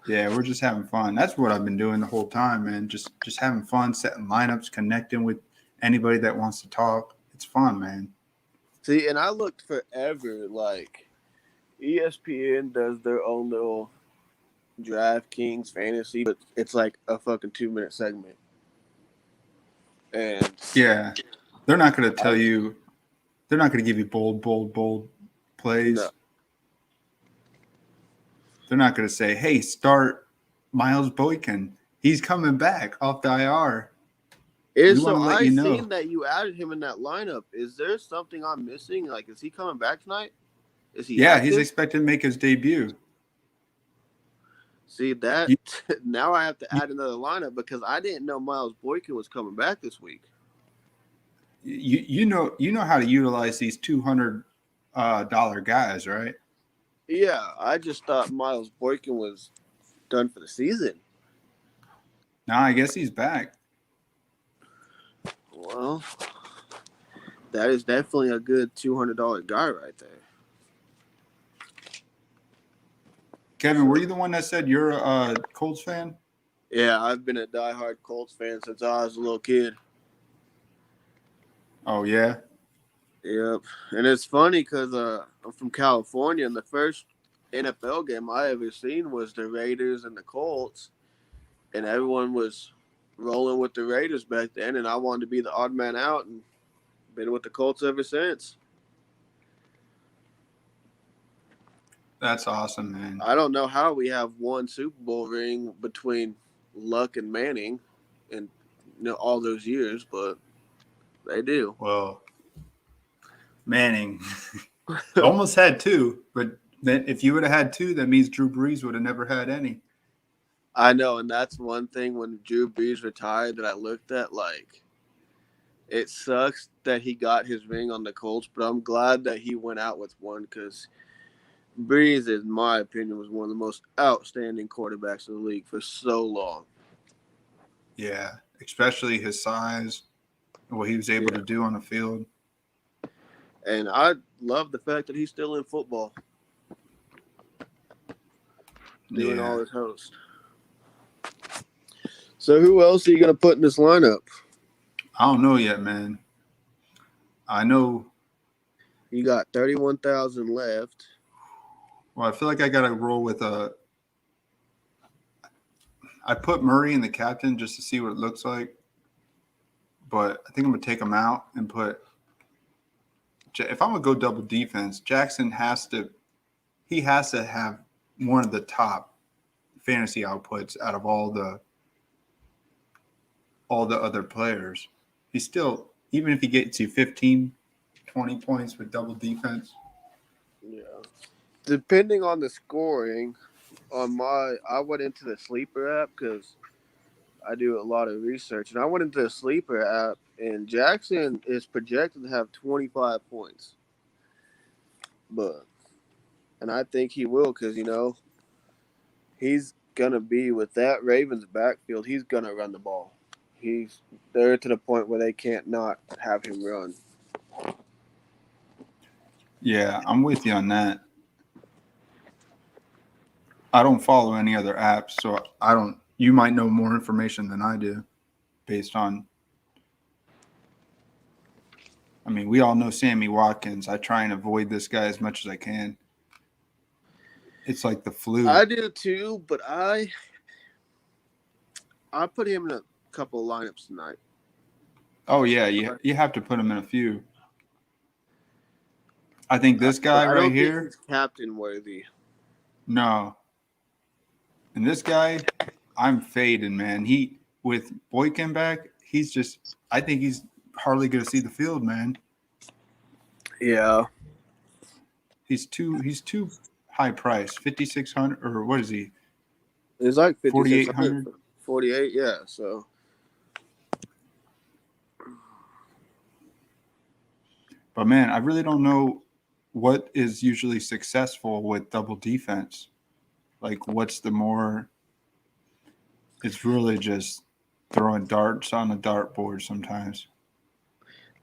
Yeah, we're just having fun. That's what I've been doing the whole time, man. Just having fun, setting lineups, connecting with anybody that wants to talk. It's fun, man. See, and I looked forever like ESPN does their own little DraftKings fantasy, but it's like a fucking 2-minute segment. And Yeah, they're not going to tell you. They're not going to give you bold plays. No. They're not going to say, "Hey, start Miles Boykin. He's coming back off the IR." So let I you know. seen that you added him in that lineup. Is there something I'm missing? Like, is he coming back tonight? Is he? Yeah, active? he's expected to make his debut. See that You- now I have to add another lineup because I didn't know Miles Boykin was coming back this week. You know how to utilize these $200 guys, right? Yeah, I just thought Miles Boykin was done for the season. Now I guess he's back. Well, that is definitely a good $200 guy right there. Kevin, were you the one that said you're a Colts fan? Yeah, I've been a diehard Colts fan since I was a little kid. Oh yeah. Yep, and it's funny because I'm from California, and the first NFL game I ever seen was the Raiders and the Colts, and everyone was rolling with the Raiders back then, and I wanted to be the odd man out, and been with the Colts ever since. That's awesome, man. I don't know how we have one Super Bowl ring between Luck and Manning in all those years, but they do. Well, Manning almost had two, but then if you would have had two, that means Drew Brees would have never had any. I know, and that's one thing when Drew Brees retired that I looked at, like, it sucks that he got his ring on the Colts, but I'm glad that he went out with one because Brees, in my opinion, was one of the most outstanding quarterbacks in the league for so long. Yeah, especially his size and what he was able to do on the field. And I love the fact that he's still in football, doing all his host. So who else are you going to put in this lineup? I don't know yet, man. I know. You got 31,000 left. Well, I feel like I got to roll with a. I put Murray in the captain just to see what it looks like, but I think I'm gonna take him out and put. If I'm gonna go double defense, Jackson has to. He has to have one of the top fantasy outputs out of all the other players. He's still, even if he gets you 15, 20 points with double defense. Yeah. Depending on the scoring, I went into the sleeper app because I do a lot of research, and I went into the sleeper app, and Jackson is projected to have 25 points. And I think he will because, he's going to be with that Ravens backfield. He's going to run the ball. They're to the point where they can't not have him run. Yeah, I'm with you on that. I don't follow any other apps, so I don't. You might know more information than I do, based on. I mean, we all know Sammy Watkins. I try and avoid this guy as much as I can. It's like the flu. I do too, but I put him in a couple of lineups tonight. Oh yeah, you have to put him in a few. I think this guy right here. Think he's captain worthy. No. And this guy, I'm fading, man. He with Boykin back, I think he's hardly going to see the field, man. Yeah. He's too high priced. 5,600 or what is he? It's like 4,800. 48, yeah. So. But man, I really don't know what is usually successful with double defense. Like, what's the more? It's really just throwing darts on a dartboard sometimes.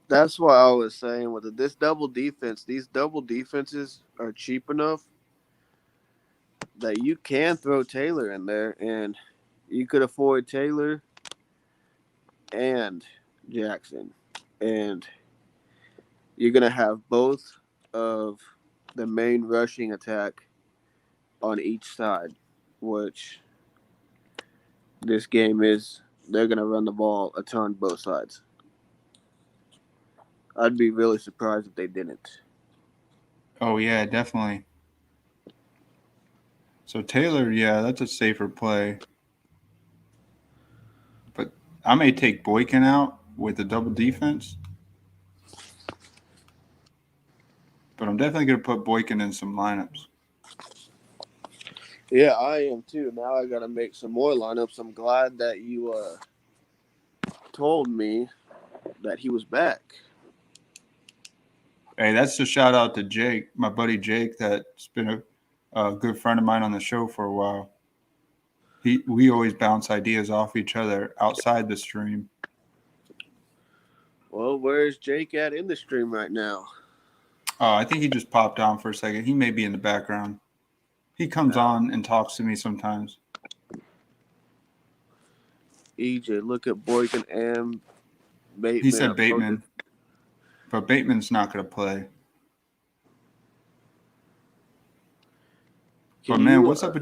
That's why I was saying with this double defense, these double defenses are cheap enough that you can throw Taylor in there, and you could afford Taylor and Jackson, and you're going to have both of the main rushing attack on each side, which this game is, they're going to run the ball a ton both sides. I'd be really surprised if they didn't. Oh, yeah, definitely. So Taylor, yeah, that's a safer play. But I may take Boykin out with the double defense. But I'm definitely going to put Boykin in some lineups. Yeah, I am too. Now I got to make some more lineups. I'm glad that you told me that he was back. Hey, that's a shout out to Jake, my buddy Jake, that's been a good friend of mine on the show for a while. We always bounce ideas off each other outside the stream. Well, where's Jake at in the stream right now? Oh, I think he just popped on for a second. He may be in the background. He comes on and talks to me sometimes. EJ, look at Boykin and Bateman. He said Bateman, but Bateman's not going to play. But man, what's up?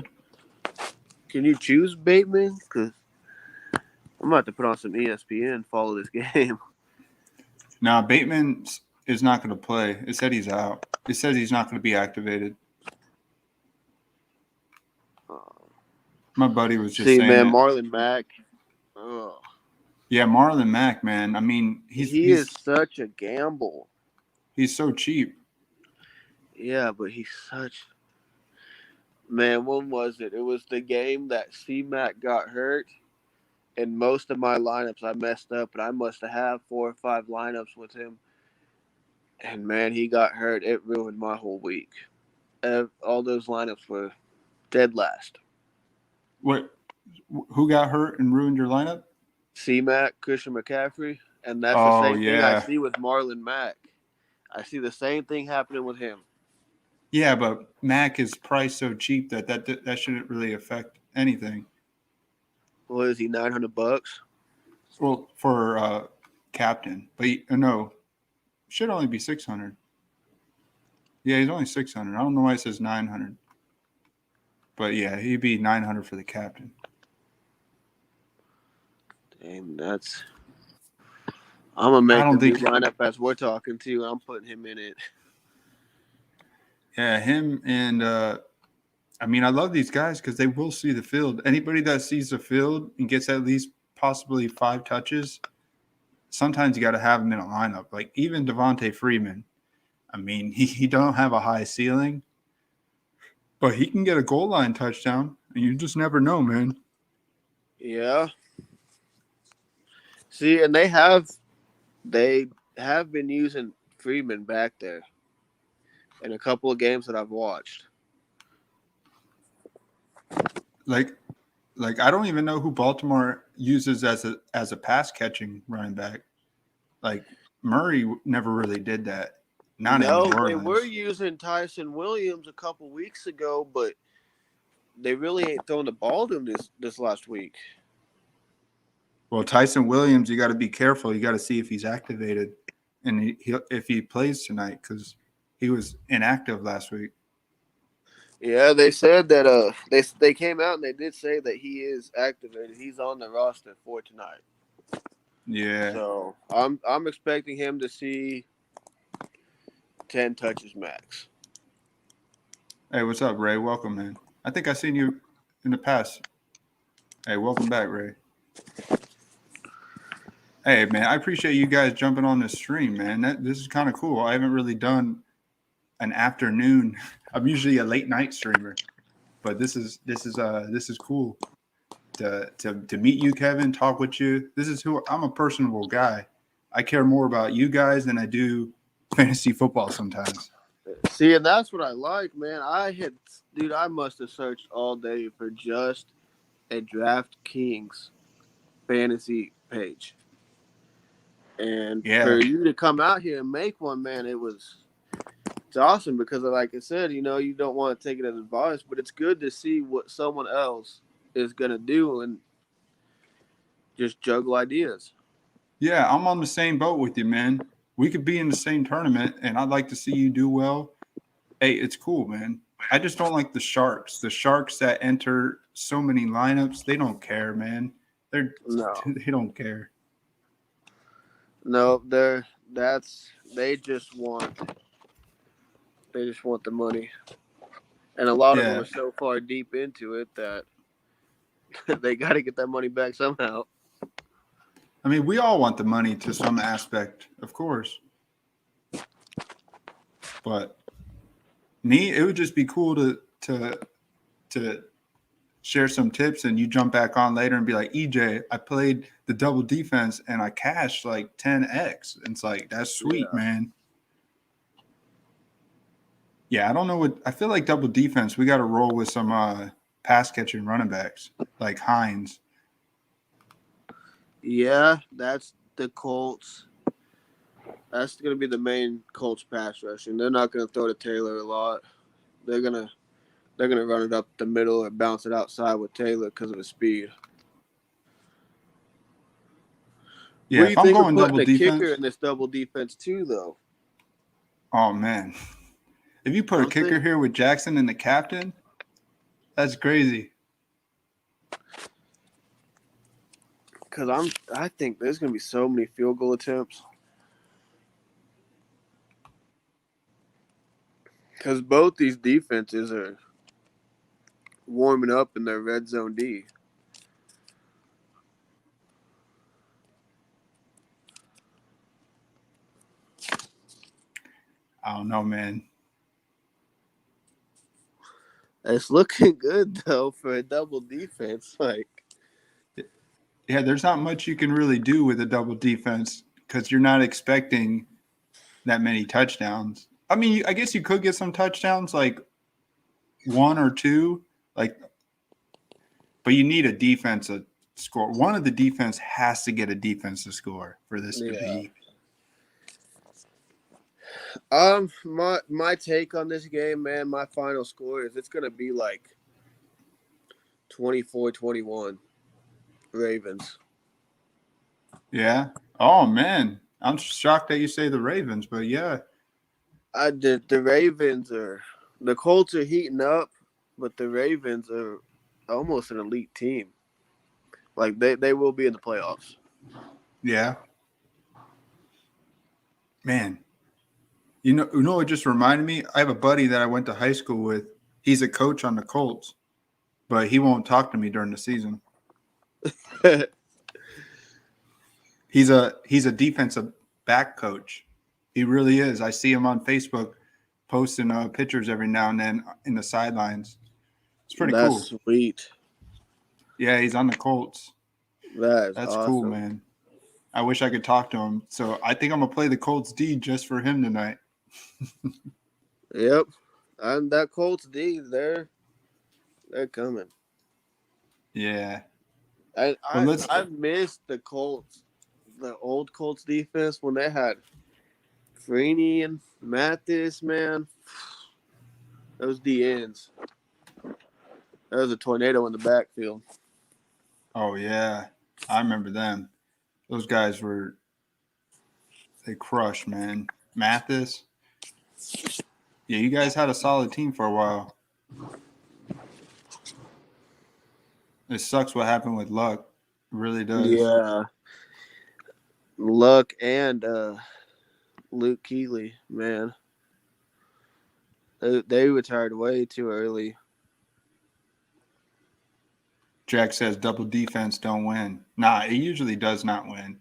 Can you choose Bateman? Because I'm about to put on some ESPN, follow this game. Nah, Bateman is not going to play. It said he's out. It says he's not going to be activated. My buddy was just saying man, that. Marlon Mack. Oh, Yeah, Marlon Mack, man. I mean, he is such a gamble. He's so cheap. Yeah, but he's such. Man, when was it? It was the game that C-Mac got hurt, and most of my lineups I messed up, and I must have had 4 or 5 lineups with him. And man, he got hurt. It ruined my whole week. All those lineups were dead last. What? Who got hurt and ruined your lineup? C-Mac, Christian McCaffrey, and that's the same thing I see with Marlon Mack. I see the same thing happening with him. Yeah, but Mac is priced so cheap that shouldn't really affect anything. What is he, $900? Well, for captain, but no, should only be 600. Yeah, he's only 600. I don't know why it says 900. But yeah, he'd be 900 for the captain. Damn, that's. I'm gonna make a new lineup as we're talking to. I'm putting him in it. Yeah, him and I mean, I love these guys because they will see the field. Anybody that sees the field and gets at least possibly 5 touches, sometimes you got to have him in a lineup. Like even Devontae Freeman. I mean, he don't have a high ceiling, but he can get a goal line touchdown, and you just never know, man. Yeah. See, and they have been using Freeman back there in a couple of games that I've watched. Like I don't even know who Baltimore uses as a pass catching running back. Like Murray never really did that. Not in New Orleans. They were using Tyson Williams a couple weeks ago, but they really ain't throwing the ball to him this last week. Well, Tyson Williams, you got to be careful. You got to see if he's activated and if he plays tonight because he was inactive last week. Yeah, they said that they came out and they did say that he is activated. He's on the roster for tonight. Yeah. So I'm expecting him to see 10 touches max. Hey, what's up, Ray? Welcome, man. I think I've seen you in the past. Hey, welcome back, Ray. Hey, man, I appreciate you guys jumping on this stream, man. This is kind of cool. I haven't really done an afternoon. I'm usually a late night streamer, but this is cool to meet you, Kevin. Talk with you. This is who I'm. A personable guy. I care more about you guys than I do fantasy football sometimes. See, and that's what I like, man. I must have searched all day for just a DraftKings fantasy page. And for you to come out here and make one, man, it's awesome because, like I said, you don't want to take it as advice, but it's good to see what someone else is going to do and just juggle ideas. Yeah, I'm on the same boat with you, man. We could be in the same tournament, and I'd like to see you do well. Hey, it's cool, man. I just don't like the Sharks. The Sharks that enter so many lineups, they don't care, man. They don't care. No, they just want the money, and a lot of them are so far deep into it that they got to get that money back somehow. I mean, we all want the money to some aspect, of course. But it would just be cool to share some tips, and you jump back on later and be like, EJ, I played the double defense and I cashed like 10x. And it's like, that's sweet, man. Yeah, I don't know I feel like double defense, we got to roll with some pass catching running backs like Hines. Yeah, that's the Colts. That's going to be the main Colts pass rushing. They're not going to throw to Taylor a lot. They're gonna run it up the middle or bounce it outside with Taylor because of his speed. Yeah, if I'm going double defense, kicker in this double defense too, though. Oh man, if you put a kicker here with Jackson and the captain, That's crazy. Because I think there's going to be so many field goal attempts. Because both these defenses are warming up in their red zone D. I don't know, man. It's looking good, though, for a double defense. Yeah, there's not much you can really do with a double defense because you're not expecting that many touchdowns. I mean, I guess you could get some touchdowns, like 1 or 2, but you need a defensive score. One of the defense has to get a defensive score for this to be. My take on this game, man, my final score is it's going to be like 24-21 Ravens. Yeah. Oh, man. I'm shocked that you say the Ravens, but yeah. The Ravens the Colts are heating up, but the Ravens are almost an elite team. Like they will be in the playoffs. Yeah. Man. You know what just reminded me? I have a buddy that I went to high school with. He's a coach on the Colts, but he won't talk to me during the season. He's a defensive back coach. He really is. I see him on Facebook posting pictures every now and then in the sidelines. It's pretty cool. That's sweet. Yeah, he's on the Colts. That's awesome. Cool, man. I wish I could talk to him. So I think I'm gonna play the Colts D just for him tonight. Yep. And that Colts D, they're coming. Yeah. I missed the Colts, the old Colts defense when they had Freeney and Mathis, man. Those DNs. There was a tornado in the backfield. Oh, yeah. I remember them. Those guys they crushed, man. Mathis. Yeah, you guys had a solid team for a while. It sucks what happened with Luck. It really does. Yeah. Luck and Luke Keeley, man. They retired way too early. Jack says double defense don't win. Nah, it usually does not win.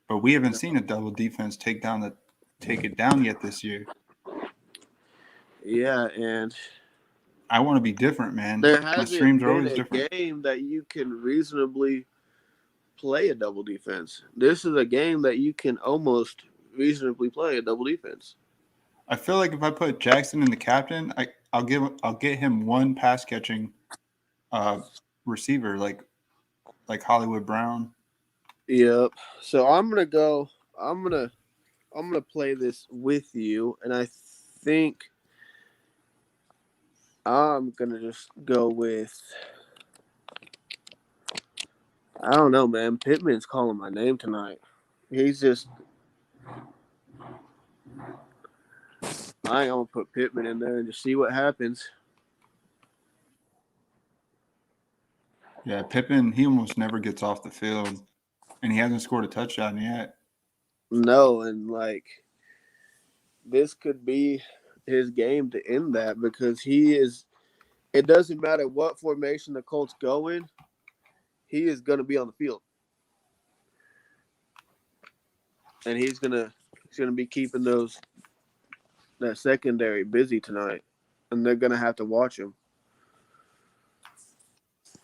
But we haven't seen a double defense take it down yet this year. Yeah, and I want to be different, man. There My hasn't streams are been always a different. game that you can reasonably play a double defense. This is a game that you can almost reasonably play a double defense. I feel like if I put Jackson in the captain, I'll get him one pass catching receiver like Hollywood Brown. Yep. So I'm gonna play this with you, and I think I'm gonna just go with, I don't know, man. Pittman's calling my name tonight. He's just, I'm gonna put Pittman in there and just see what happens. Yeah, Pippen, he almost never gets off the field, and he hasn't scored a touchdown yet. No, and this could be his game to end that, because it doesn't matter what formation the Colts go in, he is going to be on the field. And he's going to be keeping that secondary busy tonight, and they're going to have to watch him.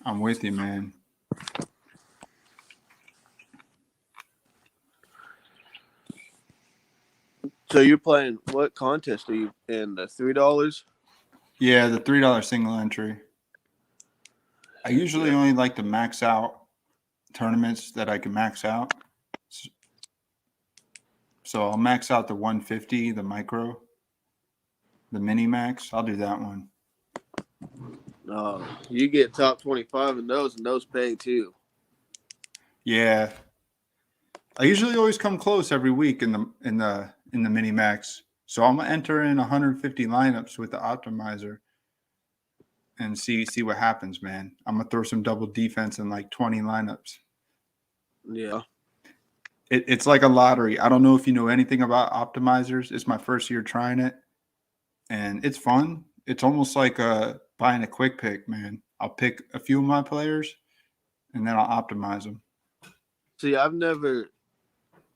I'm with you, man. So you're playing, what contest are you in? The $3? Yeah, the $3 single entry. I usually only like to max out tournaments that I can max out. So I'll max out the 150, the micro, the mini max. I'll do that one. You get top 25 in those, and those pay too. Yeah. I usually always come close every week in the mini max. So I'm gonna enter in 150 lineups with the optimizer. and see what happens, man. I'm gonna throw some double defense in like 20 lineups. Yeah. It's like a lottery. I don't know if you know anything about optimizers. It's my first year trying it, and it's fun. It's almost like buying a quick pick, man. I'll pick a few of my players, and then I'll optimize them. See, I've never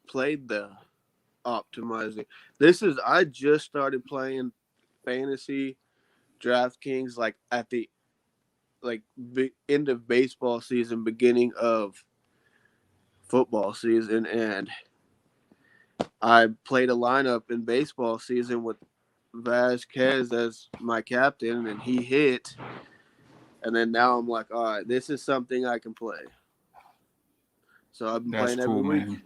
played the optimizing. I just started playing fantasy DraftKings like at the end of baseball season, beginning of football season, and I played a lineup in baseball season with Vasquez as my captain, and he hit. And then now I'm like, all right, this is something I can play. So I've been That's playing every cool, week. man.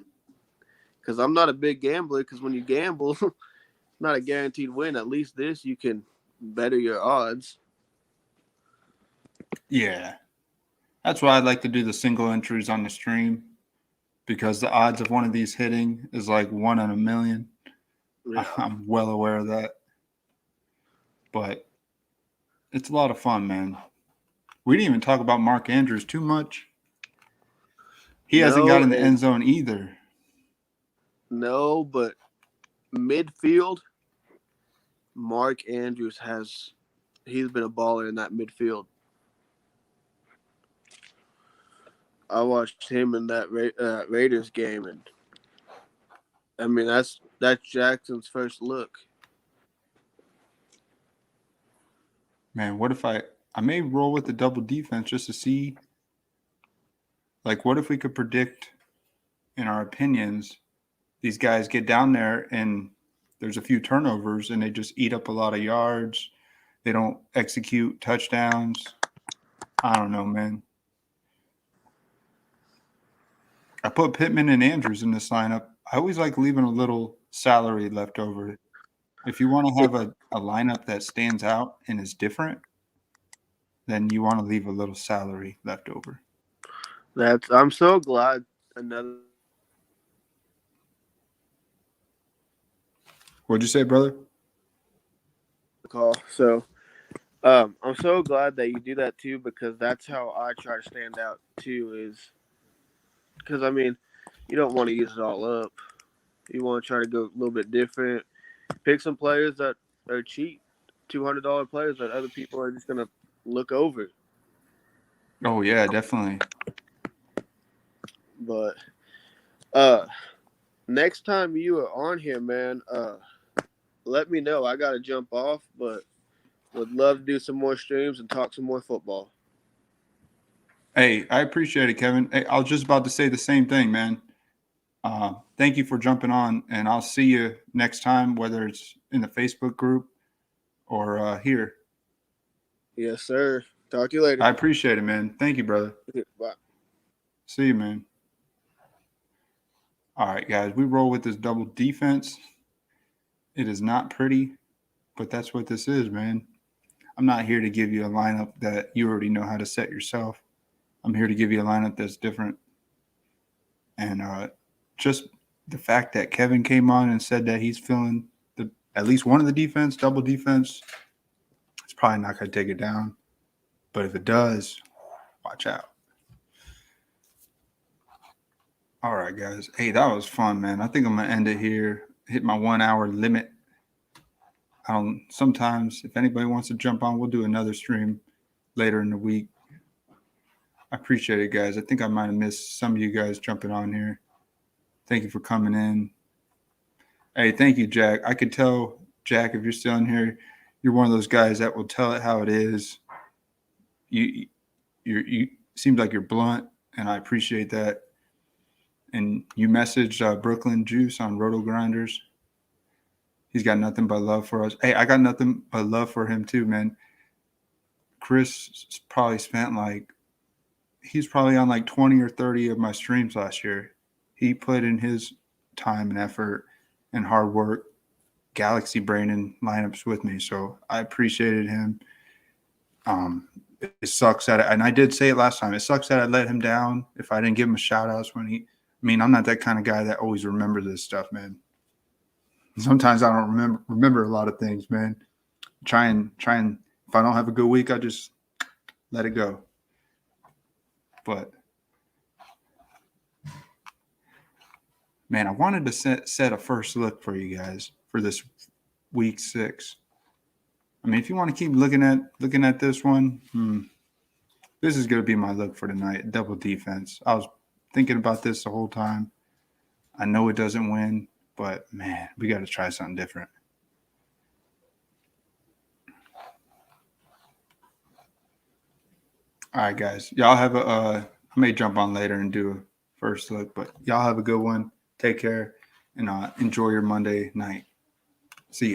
Because I'm not a big gambler, because when you gamble, it's not a guaranteed win. At least this, you can better your odds. Yeah. That's why I like to do the single entries on the stream, because the odds of one of these hitting is like 1 in a million. Yeah. I'm well aware of that. But it's a lot of fun, man. We didn't even talk about Mark Andrews too much. He hasn't got in the end zone either. No, but midfield, Mark Andrews he's been a baller in that midfield. I watched him in that Raiders game, and I mean that's Jackson's first look. Man, what if I may roll with the double defense just to see, like, what if we could predict in our opinions these guys get down there and there's a few turnovers and they just eat up a lot of yards. They don't execute touchdowns. I don't know, man. I put Pittman and Andrews in this lineup. I always like leaving a little salary left over. If you want to have a lineup that stands out and is different, then you want to leave a little salary left over. I'm so glad another What'd you say, brother? call. So I'm so glad that you do that too, because that's how I try to stand out too. Is because I mean, you don't want to use it all up. You want to try to go a little bit different. Pick some players that are cheap, $200 players that other people are just gonna look over. Oh yeah, definitely. But next time you are on here, man, let me know. I gotta jump off, but would love to do some more streams and talk some more football. Hey, I appreciate it, Kevin. Hey, I was just about to say the same thing, man. Thank you for jumping on, and I'll see you next time, whether it's in the Facebook group or here. Yes, sir. Talk to you later. I appreciate it, man. Thank you, brother. Bye. See you, man. All right, guys, we roll with this double defense. It is not pretty, but that's what this is, man. I'm not here to give you a lineup that you already know how to set yourself. I'm here to give you a lineup that's different. And just the fact that Kevin came on and said that he's feeling at least one of the defense, double defense, it's probably not going to take it down. But if it does, watch out. All right, guys. Hey, that was fun, man. I think I'm going to end it here. Hit my 1 hour limit. Sometimes, if anybody wants to jump on, we'll do another stream later in the week. I appreciate it, guys. I think I might have missed some of you guys jumping on here. Thank you for coming in. Hey, thank you, Jack. I could tell, Jack, if you're still in here, you're one of those guys that will tell it how it is. You seem like you're blunt, and I appreciate that. And you messaged Brooklyn Juice on Roto Grinders. He's got nothing but love for us. Hey, I got nothing but love for him too, man. Chris probably spent he's probably on like 20 or 30 of my streams last year. He put in his time and effort and hard work, galaxy brain and lineups with me. So I appreciated him. It sucks that, and I did say it last time, it sucks that I let him down if I didn't give him a shout outs when I'm not that kind of guy that always remembers this stuff, man. Sometimes I don't remember a lot of things, man. Try and if I don't have a good week, I just let it go. But man, I wanted to set a first look for you guys for this week 6. I mean, if you want to keep looking at this one, this is going to be my look for tonight. Double defense. I was thinking about this the whole time. I know it doesn't win, but man, we got to try something different. All right, guys. Y'all have I may jump on later and do a first look, but y'all have a good one. Take care and enjoy your Monday night.